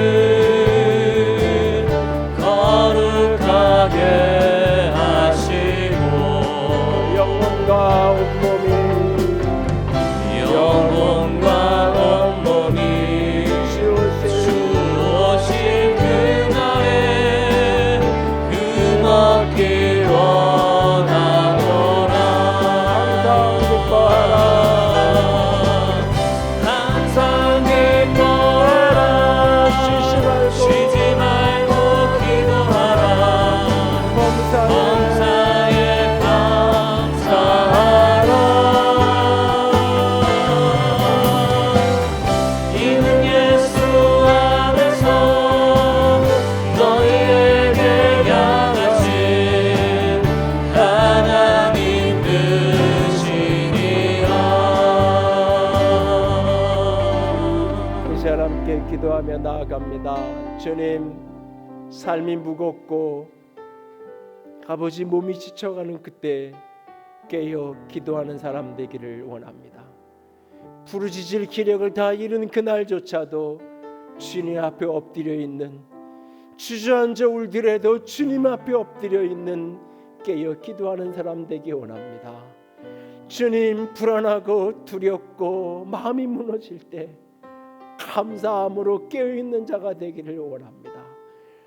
Speaker 1: 주님, 삶이 무겁고 아버지 몸이 지쳐가는 그때 깨어 기도하는 사람 되기를 원합니다. 부르짖을 기력을 다 잃은 그날조차도 주님 앞에 엎드려 있는, 주저앉아 울더라도 주님 앞에 엎드려 있는 깨어 기도하는 사람 되기 원합니다. 주님, 불안하고 두렵고 마음이 무너질 때 감사함으로 깨어있는 자가 되기를 원합니다.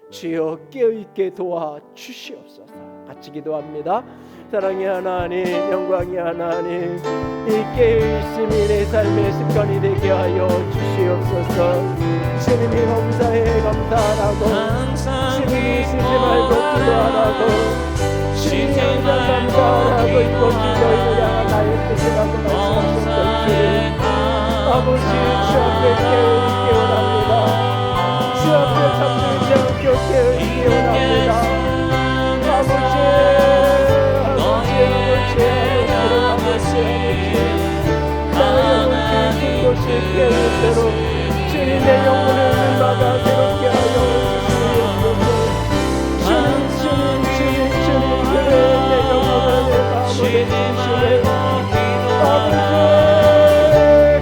Speaker 1: 주여, 깨어있게 도와주시옵소서. 같이 기도합니다. 사랑의 하나님, 영광의 하나님, 이 깨어있음이 내 삶의 습관이 되게 하여 주시옵소서. 주님이 감사해 감사하라고, 주님이 쉬지 말고 기도하라고, 주님이 항상 감사하라고 있고 기도해야 나의 뜻이라고 말씀하셨던 주님, 아버지, 주 앞에 깨어있기 원합니다. 주 앞에 잠들지 않고 깨어있기 원합니다. 아버지, 깨어있도록 주님의 영혼을 날마다 새롭게 하여 주시옵소서. 주님, 그래 내 영혼을 내 마음을 주시네. 아버지,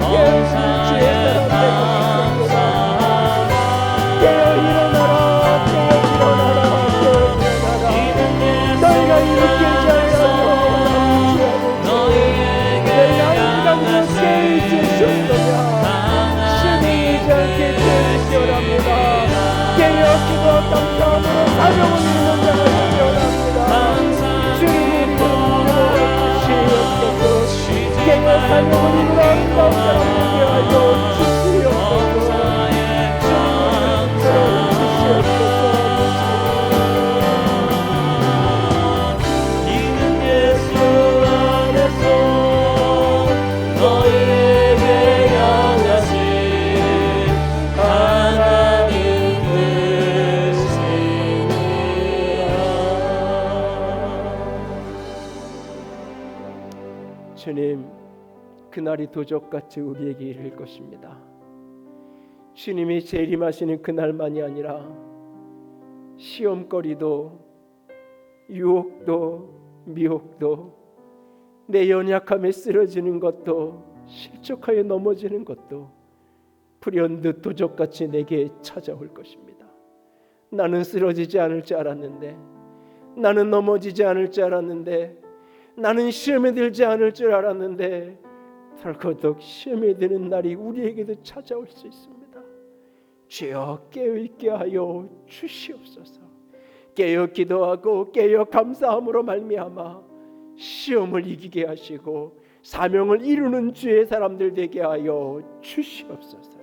Speaker 1: 깨어있는 주의 사람 되겠습니다. 깨어 일어나라, 깨어 일어나라, 깨어 일어나라. 너희가 일으키지 않으라고 너희가 인간으로 깨어있지 주셨느냐. 쉬지 않게 깨어있으랍니다. 깨어 기도 감사함으로 사명을 이루는 자가 되기 원합니다. 주님, 우리를 주시옵소서. 깨어 사명을 이루라 아름다운 사람 되게 하여 주시옵소서.
Speaker 2: 이는 예수 안에서 너희에게 향하신 하나님 되시니라.
Speaker 1: 주님, 그날이 도적같이 우리에게 이를 것입니다. 주님이 재림하시는 그날만이 아니라 시험거리도 유혹도 미혹도 내 연약함에 쓰러지는 것도 실족하여 넘어지는 것도 불현듯 도적같이 내게 찾아올 것입니다. 나는 쓰러지지 않을 줄 알았는데, 나는 넘어지지 않을 줄 알았는데, 나는 시험에 들지 않을 줄 알았는데 덜커덕 시험에 드는 날이 우리에게도 찾아올 수 있습니다. 주여, 깨어있게 하여 주시옵소서. 깨어 기도하고 깨어 감사함으로 말미암아 시험을 이기게 하시고 사명을 이루는 주의 사람들 되게 하여 주시옵소서.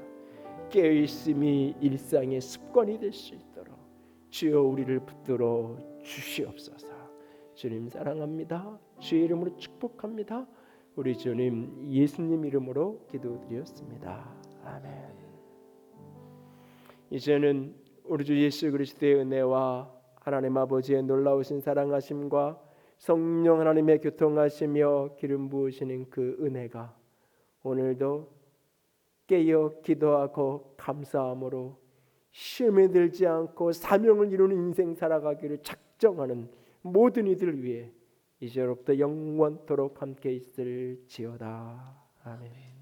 Speaker 1: 깨어있음이 일상의 습관이 될 수 있도록 주여 우리를 붙들어 주시옵소서. 주님 사랑합니다. 주의 이름으로 축복합니다. 우리 주님 예수님 이름으로 기도드렸습니다. 아멘. 이제는 우리 주 예수 그리스도의 은혜와 하나님 아버지의 놀라우신 사랑하심과 성령 하나님의 교통하시며 기름 부으시는 그 은혜가 오늘도 깨어 기도하고 감사함으로 시험에 들지 않고 사명을 이루는 인생 살아가기를 작정하는 모든 이들 위해 이제로부터 영원토록 함께 있을지어다. 아멘.